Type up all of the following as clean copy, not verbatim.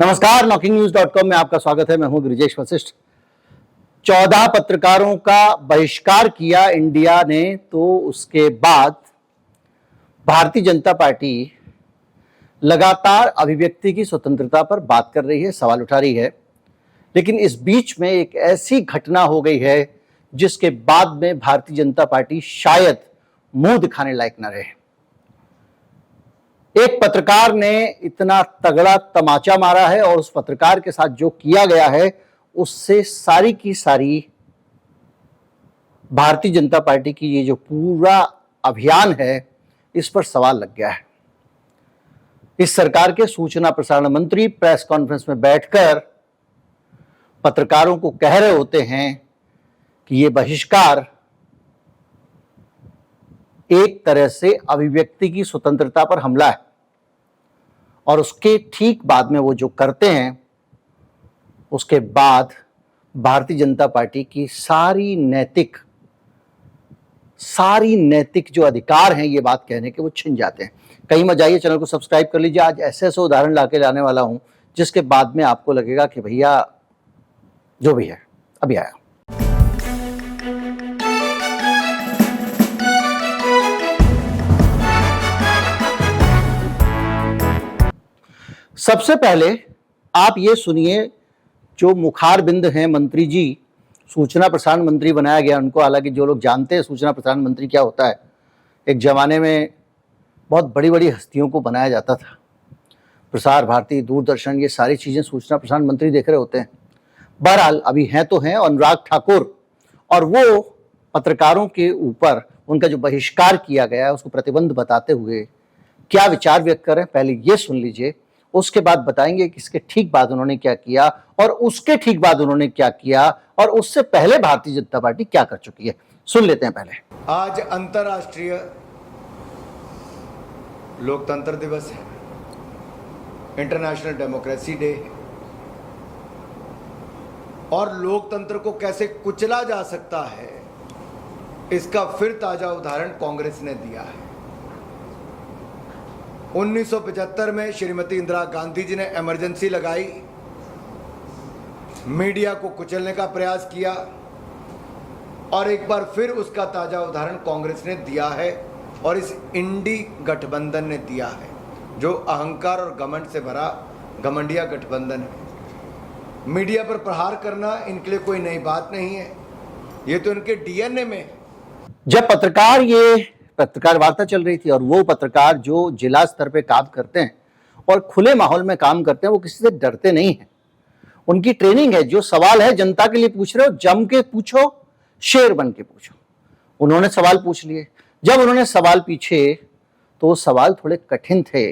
नमस्कार, knocking-news.com में आपका स्वागत है। मैं हूं ब्रिजेश वशिष्ठ। 14 पत्रकारों का बहिष्कार किया इंडिया ने, तो उसके बाद भारतीय जनता पार्टी लगातार अभिव्यक्ति की स्वतंत्रता पर बात कर रही है, सवाल उठा रही है। लेकिन इस बीच में एक ऐसी घटना हो गई है जिसके बाद में भारतीय जनता पार्टी शायद मुंह दिखाने लायक न रहे। एक पत्रकार ने इतना तगड़ा तमाचा मारा है और उस पत्रकार के साथ जो किया गया है उससे सारी की सारी भारतीय जनता पार्टी की ये जो पूरा अभियान है इस पर सवाल लग गया है। इस सरकार के सूचना प्रसारण मंत्री प्रेस कॉन्फ्रेंस में बैठकर पत्रकारों को कह रहे होते हैं कि ये बहिष्कार एक तरह से अभिव्यक्ति की स्वतंत्रता पर हमला है, और उसके ठीक बाद में वो जो करते हैं उसके बाद भारतीय जनता पार्टी की सारी नैतिक जो अधिकार हैं ये बात कहने के वो छिन जाते हैं। कहीं मत जाइए, चैनल को सब्सक्राइब कर लीजिए। आज ऐसे ऐसे उदाहरण लाके लाने वाला हूं जिसके बाद में आपको लगेगा कि भैया जो भी है अभी आया। सबसे पहले आप ये सुनिए, जो मुखारबिंद हैं मंत्री जी, सूचना प्रसारण मंत्री बनाया गया उनको। हालांकि जो लोग जानते हैं सूचना प्रसारण मंत्री क्या होता है, एक जमाने में बहुत बड़ी बड़ी हस्तियों को बनाया जाता था। प्रसार भारती, दूरदर्शन, ये सारी चीज़ें सूचना प्रसारण मंत्री देख रहे होते हैं। बहरहाल अभी हैं तो हैं अनुराग ठाकुर, और वो पत्रकारों के ऊपर उनका जो बहिष्कार किया गया है उसको प्रतिबंध बताते हुए क्या विचार व्यक्त करें, पहले ये सुन लीजिए। उसके बाद बताएंगे कि इसके ठीक बाद उन्होंने क्या किया और उसके ठीक बाद उन्होंने क्या किया और उससे पहले भारतीय जनता पार्टी क्या कर चुकी है। सुन लेते हैं पहले। आज अंतर्राष्ट्रीय लोकतंत्र दिवस है, इंटरनेशनल डेमोक्रेसी डे है, और लोकतंत्र को कैसे कुचला जा सकता है इसका फिर ताजा उदाहरण कांग्रेस ने दिया है। 1975 में श्रीमती इंदिरा गांधी जी ने इमरजेंसी लगाई, मीडिया को कुचलने का प्रयास किया, और एक बार फिर उसका ताजा उदाहरण कांग्रेस ने दिया है और इस इंडी गठबंधन ने दिया है, जो अहंकार और घमंड से भरा घमंडिया गठबंधन है। मीडिया पर प्रहार करना इनके लिए कोई नई बात नहीं है, ये तो इनके डीएनए में है। जब पत्रकार वार्ता चल रही थी और वो पत्रकार जो जिला स्तर पे काम करते हैं और खुले माहौल में काम करते हैं वो किसी से डरते नहीं हैं। उनकी ट्रेनिंग है, जो सवाल है जनता के लिए पूछ रहे हो जम के पूछो, शेर बन के पूछो। उन्होंने सवाल पूछ लिए। जब उन्होंने सवाल पूछे तो वो सवाल थोड़े कठिन थे,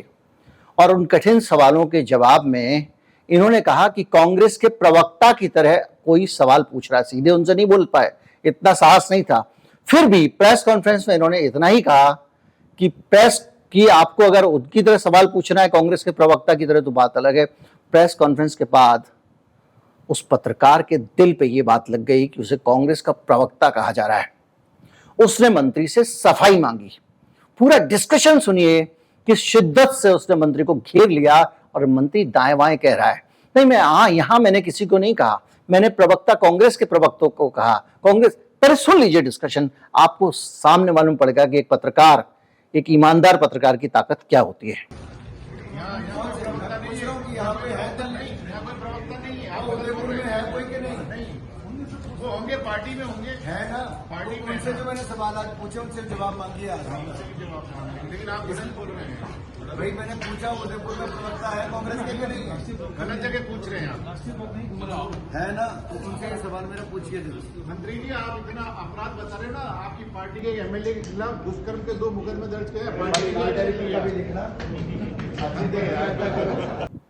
और उन कठिन सवालों के जवाब में इन्होंने कहा कि कांग्रेस के प्रवक्ता की तरह कोई सवाल पूछ रहा है। सीधे उनसे नहीं बोल पाए, इतना साहस नहीं था। फिर भी प्रेस कॉन्फ्रेंस में इन्होंने इतना ही कहा कि प्रेस की आपको अगर उनकी तरह सवाल पूछना है कांग्रेस के प्रवक्ता की तरह तो बात अलग है। प्रेस कॉन्फ्रेंस के बाद उस पत्रकार के दिल पे ये बात लग गई कि उसे कांग्रेस का प्रवक्ता कहा जा रहा है। उसने मंत्री से सफाई मांगी। पूरा डिस्कशन सुनिए, किस शिद्दत से उसने मंत्री को घेर लिया, और मंत्री दाएं बाएं कह रहा है, नहीं यहां मैंने किसी को नहीं कहा, मैंने प्रवक्ता कांग्रेस के प्रवक्तों को कहा। कांग्रेस, पहले सुन लीजिए डिस्कशन, आपको सामने मालूम पड़ेगा कि एक पत्रकार, एक ईमानदार पत्रकार की ताकत क्या होती है। होंगे पार्टी में होंगे, है ना, पार्टी में उनसे जो मैंने सवाल आज पूछे उनसे जवाब मांगिए। लेकिन आप गलत बोल रहे हैं भाई। मैंने पूछा उदयपुर में प्रवक्ता है कांग्रेस के नहीं, गलत जगह पूछ रहे हैं आप, है ना, तो उनसे सवाल मेरा पूछिए। मंत्री जी, आप इतना अपराध बता रहे ना, आपकी पार्टी के एमएलए के खिलाफ दुष्कर्म के 2 मुकदमे दर्ज किए हैं।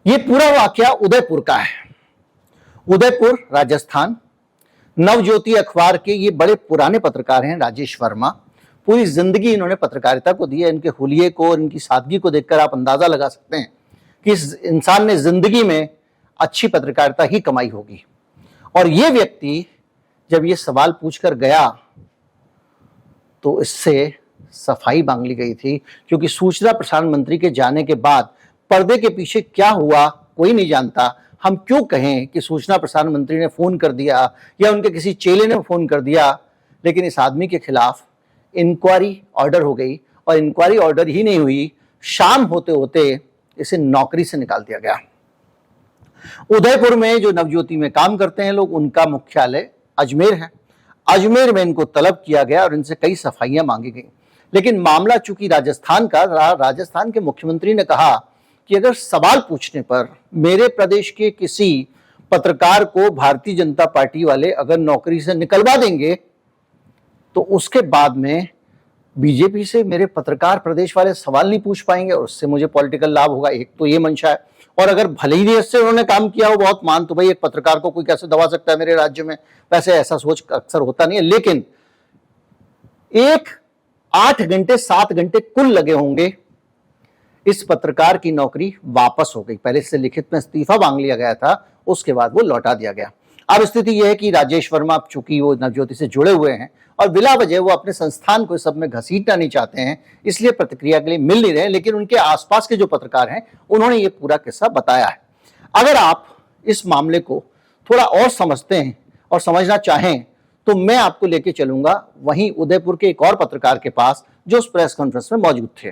ये पूरा वाकया उदयपुर का है। उदयपुर, राजस्थान। नवज्योति अखबार के ये बड़े पुराने पत्रकार हैं राजेश वर्मा। पूरी जिंदगी इन्होंने पत्रकारिता को दी है। इनके हुलिये को और इनकी सादगी को देखकर आप अंदाजा लगा सकते हैं कि इस इंसान ने जिंदगी में अच्छी पत्रकारिता ही कमाई होगी। और ये व्यक्ति जब ये सवाल पूछकर गया तो इससे सफाई मांग ली गई थी, क्योंकि सूचना प्रसारण मंत्री के जाने के बाद पर्दे के पीछे क्या हुआ कोई नहीं जानता, हम क्यों कहें कि सूचना प्रसारण मंत्री ने फोन कर दिया या उनके किसी चेले ने फोन कर दिया, लेकिन इस आदमी के खिलाफ इंक्वायरी ऑर्डर हो गई और इंक्वायरी ऑर्डर ही नहीं हुई, शाम होते होते इसे नौकरी से निकाल दिया गया। उदयपुर में जो नवज्योति में काम करते हैं लोग, उनका मुख्यालय अजमेर है। अजमेर में इनको तलब किया गया और इनसे कई सफाइयां मांगी गई, लेकिन मामला चूंकि राजस्थान का, राजस्थान के मुख्यमंत्री ने कहा कि अगर सवाल पूछने पर मेरे प्रदेश के किसी पत्रकार को भारतीय जनता पार्टी वाले अगर नौकरी से निकलवा देंगे तो उसके बाद में बीजेपी से मेरे पत्रकार प्रदेश वाले सवाल नहीं पूछ पाएंगे और उससे मुझे पॉलिटिकल लाभ होगा। एक तो ये मंशा है, और अगर भले ही नीयत से उन्होंने काम किया हो बहुत मान, तो भाई एक पत्रकार को कोई कैसे दबा सकता है मेरे राज्य में, वैसे ऐसा सोच अक्सर होता नहीं है। लेकिन 8 घंटे 7 घंटे कुल लगे होंगे, इस पत्रकार की नौकरी वापस हो गई। पहले से लिखित में इस्तीफा मांग लिया गया था, उसके बाद वो लौटा दिया गया। अब स्थिति यह है कि राजेश वर्मा चूंकि वो नवज्योति से जुड़े हुए हैं और बिला वजह वो अपने संस्थान को इस सब में घसीटना नहीं चाहते हैं, इसलिए प्रतिक्रिया के लिए मिल नहीं रहे। लेकिन उनके आसपास के जो पत्रकार हैं उन्होंने ये पूरा किस्सा बताया है। अगर आप इस मामले को थोड़ा और समझते हैं और समझना चाहें तो मैं आपको लेके चलूंगा वहीं उदयपुर के एक और पत्रकार के पास जो उस प्रेस कॉन्फ्रेंस में मौजूद थे।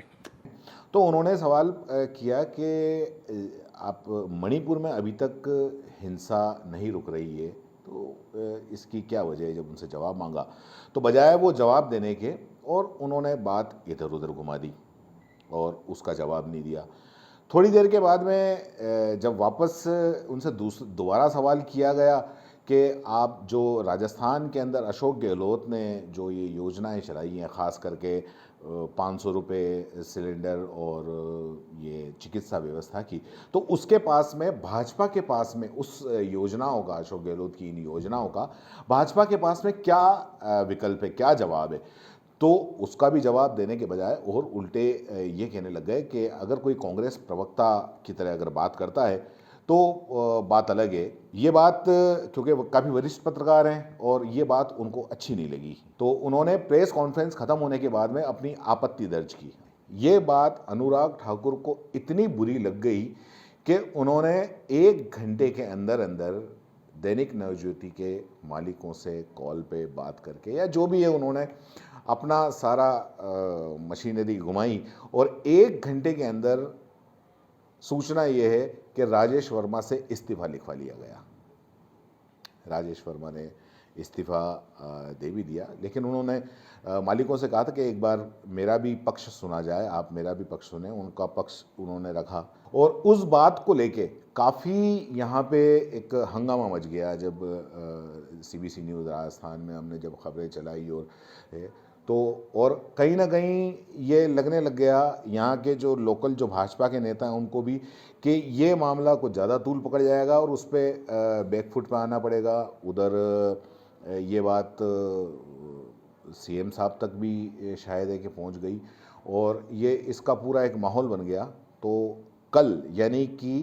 तो उन्होंने सवाल किया कि आप मणिपुर में अभी तक हिंसा नहीं रुक रही है, तो इसकी क्या वजह है। जब उनसे जवाब मांगा तो बजाय वो जवाब देने के और उन्होंने बात इधर उधर घुमा दी और उसका जवाब नहीं दिया। थोड़ी देर के बाद में जब वापस उनसे दोबारा सवाल किया गया कि आप जो राजस्थान के अंदर अशोक गहलोत ने जो ये योजनाएं चलाई हैं, ख़ास करके 500 रुपये सिलेंडर और ये चिकित्सा व्यवस्था की, तो उसके पास में भाजपा के पास में उस योजनाओं का, अशोक गहलोत की इन योजनाओं का भाजपा के पास में क्या विकल्प है, क्या जवाब है। तो उसका भी जवाब देने के बजाय और उल्टे ये कहने लग गए कि अगर कोई कांग्रेस प्रवक्ता की तरह अगर बात करता है तो बात अलग है। ये बात क्योंकि वो काफ़ी वरिष्ठ पत्रकार हैं और ये बात उनको अच्छी नहीं लगी, तो उन्होंने प्रेस कॉन्फ्रेंस ख़त्म होने के बाद में अपनी आपत्ति दर्ज की। ये बात अनुराग ठाकुर को इतनी बुरी लग गई कि उन्होंने 1 घंटे के अंदर अंदर दैनिक नवज्योति के मालिकों से कॉल पे बात करके या जो भी है उन्होंने अपना सारा मशीनरी घुमाई और 1 घंटे के अंदर सूचना ये है कि राजेश वर्मा से इस्तीफा लिखवा लिया गया। राजेश वर्मा ने इस्तीफा दे भी दिया, लेकिन उन्होंने मालिकों से कहा था कि एक बार मेरा भी पक्ष सुना जाए, आप मेरा भी पक्ष सुने। उनका पक्ष उन्होंने रखा और उस बात को लेके काफ़ी यहाँ पे एक हंगामा मच गया। जब CBC न्यूज़ राजस्थान में हमने जब खबरें चलाई और कहीं ना कहीं ये लगने लग गया यहाँ के जो लोकल जो भाजपा के नेता हैं उनको भी कि ये मामला कुछ ज़्यादा तूल पकड़ जाएगा और उस पर बैकफुट पे आना पड़ेगा। उधर ये बात CM साहब तक भी शायद है कि पहुँच गई और ये इसका पूरा एक माहौल बन गया। तो कल यानी कि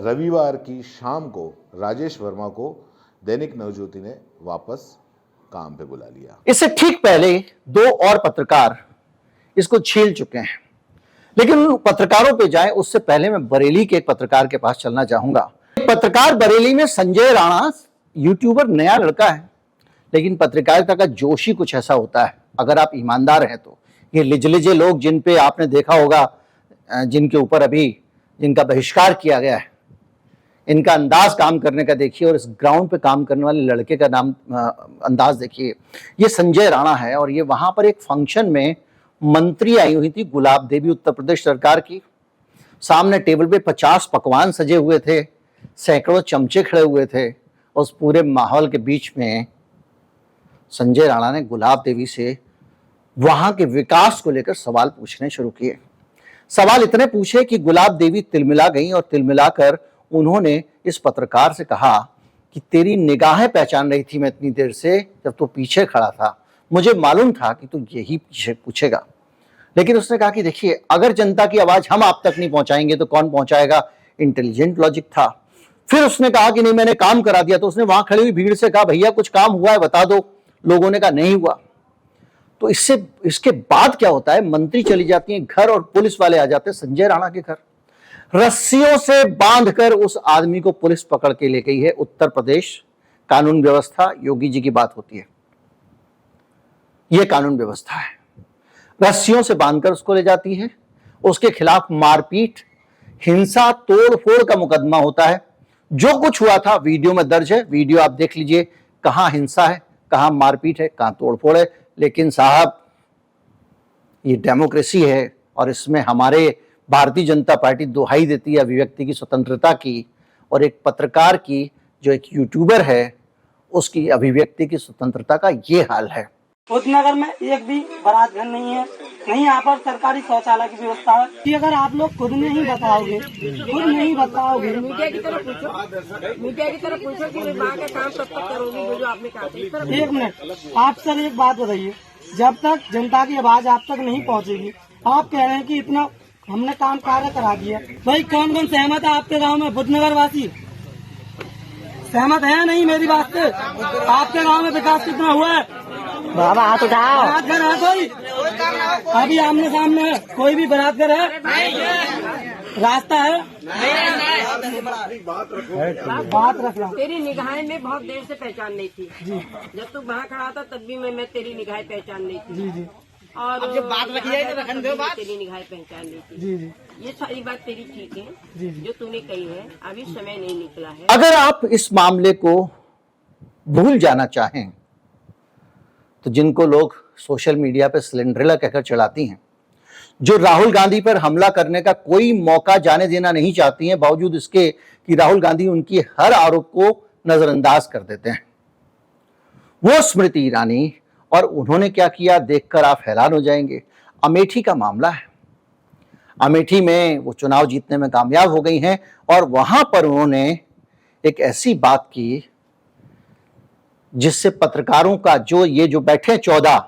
रविवार की शाम को राजेश वर्मा को दैनिक नवज्योति ने वापस काम पे बुला लिया। इससे ठीक पहले 2 और पत्रकार इसको झेल चुके हैं, लेकिन उन पत्रकारों पे जाए उससे पहले मैं बरेली के एक पत्रकार के पास चलना चाहूंगा। पत्रकार बरेली में संजय राणा, यूट्यूबर, नया लड़का है, लेकिन पत्रकारिता का जोश ही कुछ ऐसा होता है अगर आप ईमानदार हैं तो। ये लिजलिजे लोग जिन पे आपने देखा होगा, जिनके ऊपर अभी जिनका बहिष्कार किया गया है, इनका अंदाज काम करने का देखिए और इस ग्राउंड पे काम करने वाले लड़के का नाम अंदाज देखिए। ये संजय राणा है और ये वहां पर एक फंक्शन में मंत्री आई हुई थी, गुलाब देवी, उत्तर प्रदेश सरकार की। सामने टेबल पे 50 पकवान सजे हुए थे, सैकड़ों चमचे खड़े हुए थे। उस पूरे माहौल के बीच में संजय राणा ने गुलाब देवी से वहां के विकास को लेकर सवाल पूछने शुरू किए। सवाल इतने पूछे कि गुलाब देवी तिलमिला गई और तिलमिलाकर उन्होंने इस पत्रकार से कहा कि तेरी निगाहें पहचान रही थी मैं इतनी देर से, जब तू पीछे खड़ा था। मुझे मालूम था कि तू यही पूछेगा। लेकिन उसने कहा कि देखिए, अगर जनता की आवाज हम आप तक नहीं पहुंचाएंगे तो कौन पहुंचाएगा। इंटेलिजेंट लॉजिक था। फिर उसने कहा कि नहीं, मैंने काम करा दिया। तो उसने वहां खड़ी हुई भीड़ से कहा, भैया कुछ काम हुआ है बता दो। लोगों ने कहा नहीं हुआ। तो इसके बाद क्या होता है, मंत्री चली जाती हैं घर और पुलिस वाले आ जाते हैं संजय राणा के घर। रस्सियों से बांधकर उस आदमी को पुलिस पकड़ के ले गई है। उत्तर प्रदेश कानून व्यवस्था, योगी जी की बात होती है, यह कानून व्यवस्था है। रस्सियों से बांधकर उसको ले जाती है, उसके खिलाफ मारपीट, हिंसा, तोड़फोड़ का मुकदमा होता है। जो कुछ हुआ था वीडियो में दर्ज है, वीडियो आप देख लीजिए, कहां हिंसा है, कहां मारपीट है, कहां तोड़फोड़ है। लेकिन साहब, ये डेमोक्रेसी है और इसमें हमारे भारतीय जनता पार्टी दुहाई देती है अभिव्यक्ति की स्वतंत्रता की, और एक पत्रकार की, जो एक यूट्यूबर है, उसकी अभिव्यक्ति की स्वतंत्रता का ये हाल है। उपनगर में एक भी बारात घर नहीं है, नहीं यहाँ पर सरकारी शौचालय की व्यवस्था है। कि अगर आप लोग खुद नहीं बताओगे, मीडिया की तरफ पूछो कि विभाग का काम कब तक करोगे, जो आपने कहा था। एक मिनट, आप सर एक बात बताइए, जब तक जनता की आवाज आप तक नहीं पहुँचेगी, आप कह रहे हैं कि इतना हमने काम कार्य करा दिया, भाई कौन कौन सहमत है आपके गाँव में? बुद्धनगर वासी सहमत है नहीं मेरी बात से? आपके गाँव में विकास कितना हुआ है? बाबा हाथ उठाओ। बरात घर है कोई? अभी आमने सामने है, कोई भी बरात घर है? रास्ता है? बात रखना। तेरी निगाहें में बहुत देर से पहचान नहीं थी जी। जब तू वहाँ खड़ा था तब भी मैं तेरी निगाहें पहचान नहीं थी जी। और जब बात रखी है तो रखन दो बात। तेरी निगाहें पहचान नहीं थी जी। ये सारी बात तेरी ठीक है जी। जो तूने कही है, अभी समय नहीं निकला है। अगर आप इस मामले को भूल जाना चाहें तो जिनको लोग सोशल मीडिया पे सिलेंड्रेला कहकर चलाती हैं, जो राहुल गांधी पर हमला करने का कोई मौका जाने देना नहीं चाहती हैं, बावजूद इसके कि राहुल गांधी उनकी हर आरोप को नजरअंदाज कर देते हैं, वो स्मृति ईरानी, और उन्होंने क्या किया देखकर आप हैरान हो जाएंगे। अमेठी का मामला है, अमेठी में वो चुनाव जीतने में कामयाब हो गई हैं और वहां पर उन्होंने एक ऐसी बात की जिससे पत्रकारों का जो बैठे 14,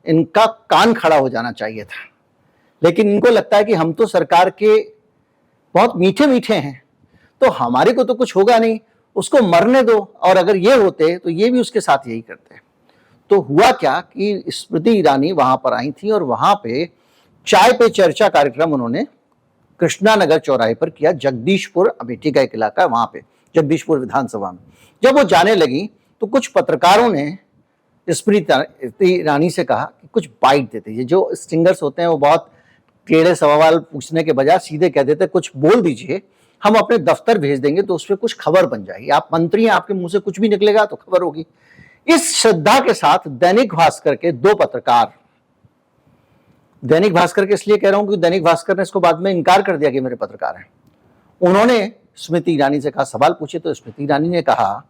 इनका कान खड़ा हो जाना चाहिए था। लेकिन इनको लगता है कि हम तो सरकार के बहुत मीठे मीठे हैं, तो हमारे को तो कुछ होगा नहीं, उसको मरने दो, और अगर ये होते तो ये भी उसके साथ यही करते। तो हुआ क्या कि स्मृति ईरानी वहां पर आई थी और वहां पे चाय पे चर्चा कार्यक्रम उन्होंने कृष्णा नगर चौराहे पर किया, जगदीशपुर अमेठी का एक इलाका है वहां पे, जगदीशपुर विधानसभा में। जब वो जाने लगी तो कुछ पत्रकारों ने स्मृति ईरानी से कहा कि कुछ बाइट देते, ये जो स्टिंगर्स होते हैं वो बहुत टेढ़े सवाल पूछने के बजाय सीधे कह देते कुछ बोल दीजिए, हम अपने दफ्तर भेज देंगे तो उस पर कुछ खबर बन जाएगी, आप मंत्री हैं, आपके मुंह से कुछ भी निकलेगा तो खबर होगी। इस श्रद्धा के साथ दैनिक भास्कर के 2 पत्रकार, दैनिक भास्कर के इसलिए कह रहा हूं कि दैनिक भास्कर ने इसको बाद में इनकार कर दिया कि मेरे पत्रकार हैं, उन्होंने स्मृति ईरानी से कहा, सवाल पूछे तो स्मृति ईरानी ने कहा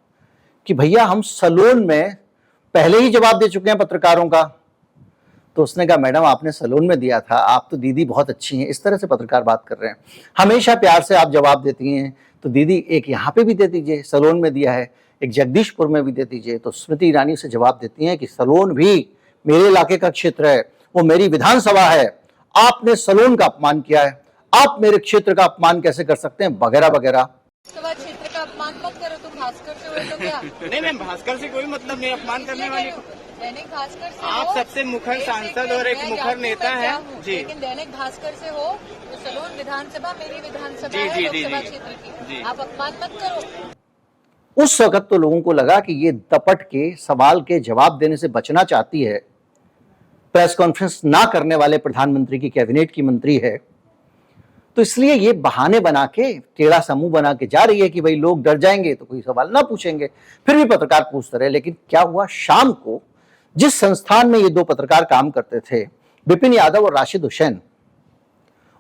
कि भैया हम सलोन में पहले ही जवाब दे चुके हैं पत्रकारों का। तो उसने कहा मैडम आपने सलोन में दिया था, आप तो दीदी बहुत अच्छी हैं। इस तरह से पत्रकार बात कर रहे हैं, हमेशा प्यार से आप जवाब देती हैं, तो दीदी एक यहाँ पे भी दे दीजिए, सलोन में दिया है, एक जगदीशपुर में भी दे दीजिए। तो स्मृति ईरानी से जवाब देती हैं कि सलोन भी मेरे इलाके का क्षेत्र है, वो मेरी विधानसभा है, आपने सलोन का अपमान किया है, आप मेरे क्षेत्र का अपमान कैसे कर सकते हैं, वगैरह वगैरह। क्षेत्र का अपमान मत करो, तुम भास्कर से हो तो क्या? नहीं मैम, भास्कर से कोई मतलब नहीं, अपमान करने वाली। दैनिक भास्कर से आप हो, सबसे मुखर सांसद और एक मुखर नेता हैं जी। लेकिन दैनिक भास्कर से हो तो सलोन विधानसभा मेरी विधानसभा जी, है, जी, जी, लोकसभा जी। क्षेत्र की, जी। आप अपमान मत करो। उस वक्त तो लोगों को लगा कि ये दपट के सवाल के जवाब देने से बचना चाहती है, प्रेस कॉन्फ्रेंस ना करने वाले प्रधानमंत्री की कैबिनेट की मंत्री है, तो इसलिए ये बहाने बना के टेढ़ा समूह बना के जा रही है कि भाई लोग डर जाएंगे तो कोई सवाल ना पूछेंगे। फिर भी पत्रकार पूछते रहे। लेकिन क्या हुआ, शाम को जिस संस्थान में ये 2 पत्रकार काम करते थे, विपिन यादव और राशिद हुसैन,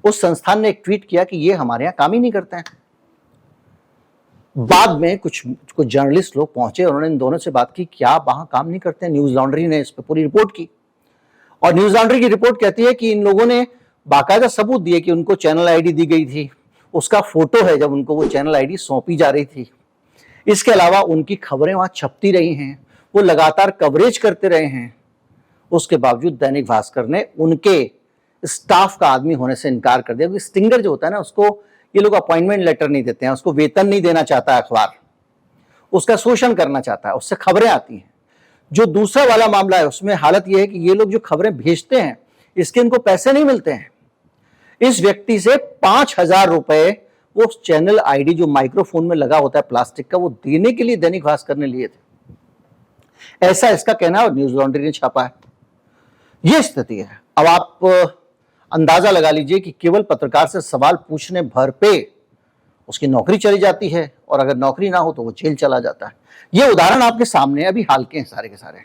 उस संस्थान ने एक ट्वीट किया कि ये हमारे यहाँ काम ही नहीं करते हैं। बाद में कुछ जर्नलिस्ट लोग पहुंचे, उन्होंने इन दोनों से बात की, क्या वहां काम नहीं करते हैं? न्यूज लॉन्ड्री ने इस पर पूरी रिपोर्ट की और न्यूज लॉन्ड्री की रिपोर्ट कहती है कि इन लोगों ने बाकायदा सबूत दिए कि उनको चैनल आईडी दी गई थी, उसका फोटो है जब उनको वो चैनल आईडी सौंपी जा रही थी। इसके अलावा उनकी खबरें वहां छपती रही हैं, वो लगातार कवरेज करते रहे हैं। उसके बावजूद दैनिक भास्कर ने उनके स्टाफ का आदमी होने से इनकार कर दिया, क्योंकि स्टिंगर जो होता है ना, उसको ये लोग अपॉइंटमेंट लेटर नहीं देते हैं, उसको वेतन नहीं देना चाहता अखबार, उसका शोषण करना चाहता है, उससे खबरें आती हैं। जो दूसरा वाला मामला है उसमें हालत यह है कि ये लोग जो खबरें भेजते हैं इसके इनको पैसे नहीं मिलते हैं। इस व्यक्ति से 5,000 रुपए वो चैनल आईडी जो माइक्रोफोन में लगा होता है प्लास्टिक का, वो देने के लिए दैनिक भास्कर ने लिए थे, ऐसा इसका कहना है और न्यूज लॉन्ड्री ने छापा है। ये स्थिति है। अब आप अंदाजा लगा लीजिए कि केवल पत्रकार से सवाल पूछने भर पे उसकी नौकरी चली जाती है, और अगर नौकरी ना हो तो वो जेल चला जाता है। ये उदाहरण आपके सामने अभी हाल के हैं सारे के सारे।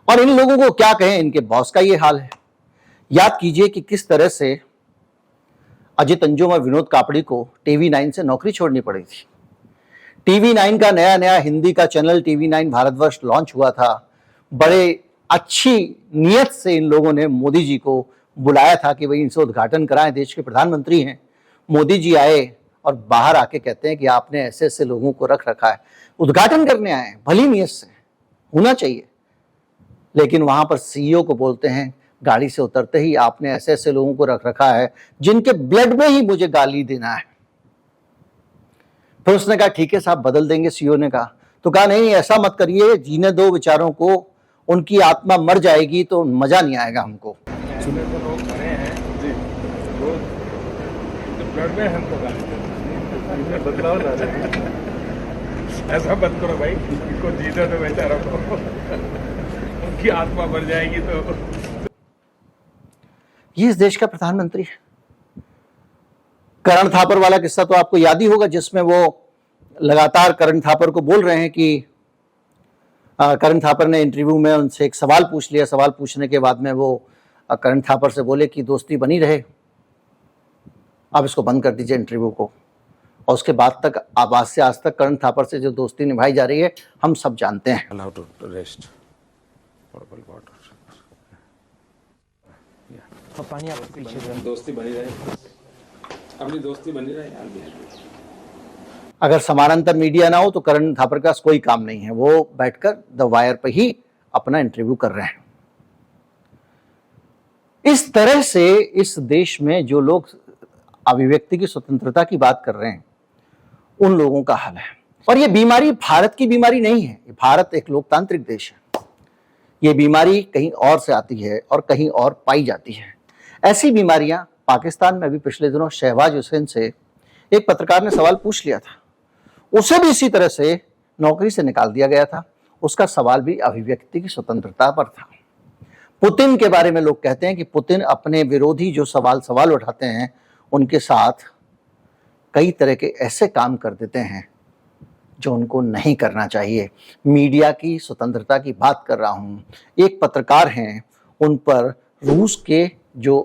और इन लोगों को क्या कहें, इनके बॉस का ये हाल है। याद कीजिए कि किस तरह से अजित अंजुम और विनोद कापड़ी को TV9 से नौकरी छोड़नी पड़ी थी। TV9 का नया नया हिंदी का चैनल TV9 भारतवर्ष लॉन्च हुआ था। बड़े अच्छी नियत से इन लोगों ने मोदी जी को बुलाया था कि भाई इनसे उद्घाटन कराएं, देश के प्रधानमंत्री हैं। मोदी जी आए और बाहर आके कहते हैं कि आपने ऐसे ऐसे लोगों को रख रखा है, उद्घाटन करने आए हैं, भली नीयत से होना चाहिए, लेकिन वहां पर CEO को बोलते हैं गाड़ी से उतरते ही, आपने ऐसे ऐसे लोगों को रख रखा है जिनके ब्लड में ही मुझे गाली देना है। फिर उसने कहा ठीक है साहब, बदल देंगे। CEO ने कहा, तो कहा नहीं ऐसा मत करिए, जीने दो बेचारों को, उनकी आत्मा मर जाएगी तो मजा नहीं आएगा हमको। चुने तो लोग खड़े हैं जी, वो ब्लड में हमको गाली बदलाव ला रहे हैं। ऐसा मत करो भाई, इनको जीने दो बेचारों को, उनकी आत्मा मर जाएगी तो। ये इस देश का प्रधानमंत्री है। करण थापर वाला किस्सा तो आपको याद ही होगा, जिसमें वो लगातार करण थापर को बोल रहे हैं कि करण थापर ने इंटरव्यू में उनसे एक सवाल पूछ लिया। सवाल पूछने के बाद में वो करण थापर से बोले कि दोस्ती बनी रहे, आप इसको बंद कर दीजिए इंटरव्यू को। और उसके बाद तक आज से आज तक करण थापर से जो दोस्ती निभाई जा रही है हम सब जानते हैं। Allow to rest. Portable water. पानी आप पीछे दोस्ती बनी रहे, अपनी दोस्ती बनी रहे यार। अगर समानांतर मीडिया ना हो तो करण थापर का कोई काम नहीं है, वो बैठकर द वायर पर ही अपना इंटरव्यू कर रहे हैं। इस तरह से इस देश में जो लोग अभिव्यक्ति की स्वतंत्रता की बात कर रहे हैं उन लोगों का हाल है। और ये बीमारी भारत की बीमारी नहीं है, भारत एक लोकतांत्रिक देश है। ये बीमारी कहीं और से आती है और कहीं और पाई जाती है। ऐसी बीमारियां पाकिस्तान में अभी पिछले दिनों शहबाज हुसैन से एक पत्रकार ने सवाल पूछ लिया था, उसे भी इसी तरह से नौकरी से निकाल दिया गया था। उसका सवाल भी अभिव्यक्ति की स्वतंत्रता पर था। पुतिन के बारे में लोग कहते हैं कि पुतिन अपने विरोधी जो सवाल उठाते हैं उनके साथ कई तरह के ऐसे काम कर देते हैं जो उनको नहीं करना चाहिए। मीडिया की स्वतंत्रता की बात कर रहा हूं। एक पत्रकार हैं, उन पर रूस के जो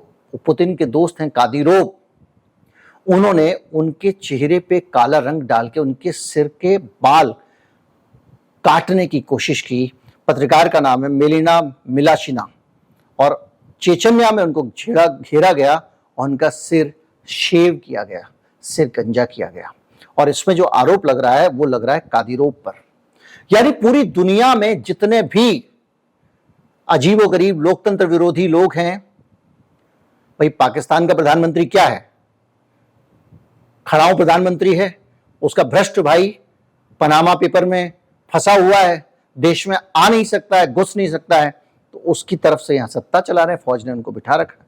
पुतिन के दोस्त हैं कादिरोव, उन्होंने उनके चेहरे पे काला रंग डाल के उनके सिर के बाल काटने की कोशिश की। पत्रकार का नाम है मेलिना मिलाशिना, और चेचन्या में उनको घेरा गया और उनका सिर शेव किया गया, सिर गंजा किया गया। और इसमें जो आरोप लग रहा है वो लग रहा है कादिरोव पर। यानी पूरी दुनिया में जितने भी अजीबोगरीब लोकतंत्र विरोधी लोग हैं, भाई पाकिस्तान का प्रधानमंत्री क्या है? खड़ाऊ प्रधानमंत्री है। उसका भ्रष्ट भाई पनामा पेपर में फंसा हुआ है, देश में आ नहीं सकता है, घुस नहीं सकता है, तो उसकी तरफ से यहां सत्ता चला रहे हैं, फौज ने उनको बिठा रखा।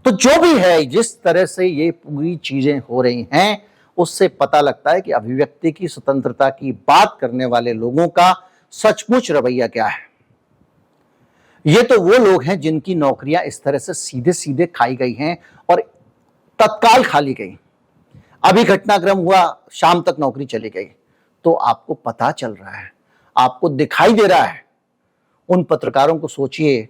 तो जो भी है, जिस तरह से ये पूरी चीजें हो रही हैं, उससे पता लगता है कि अभिव्यक्ति की स्वतंत्रता की बात करने वाले लोगों का सचमुच रवैया क्या है। ये तो वो लोग हैं जिनकी नौकरियां इस तरह से सीधे सीधे खाई गई हैं और तत्काल खाली गई। अभी घटनाक्रम हुआ, शाम तक नौकरी चली गई। तो आपको पता चल रहा है, आपको दिखाई दे रहा है। उन पत्रकारों को सोचिए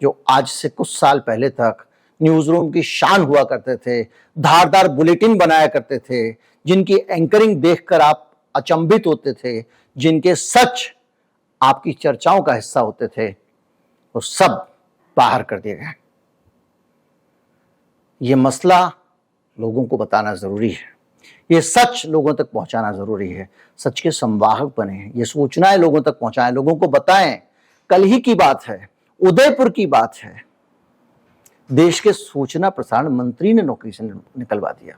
जो आज से कुछ साल पहले तक न्यूज रूम की शान हुआ करते थे, धारदार बुलेटिन बनाया करते थे, जिनकी एंकरिंग देखकर आप अचंभित होते थे, जिनके सच आपकी चर्चाओं का हिस्सा होते थे, वो सब बाहर कर दिए गए। ये मसला लोगों को बताना जरूरी है, ये सच लोगों तक पहुंचाना जरूरी है। सच के संवाहक बने, ये सूचनाएं लोगों तक पहुंचाएं, लोगों को बताएं। कल ही की बात है, उदयपुर की बात है, देश के सूचना प्रसारण मंत्री ने नौकरी से निकलवा दिया।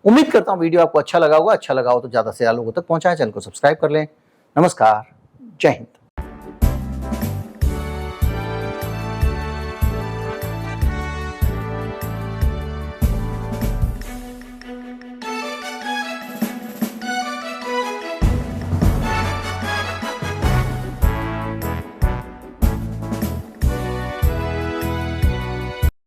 उम्मीद करता हूं वीडियो आपको अच्छा लगा होगा। अच्छा लगा हो तो ज्यादा से ज्यादा लोगों तक पहुंचाएं, चैनल को सब्सक्राइब कर लें। नमस्कार, जय हिंद।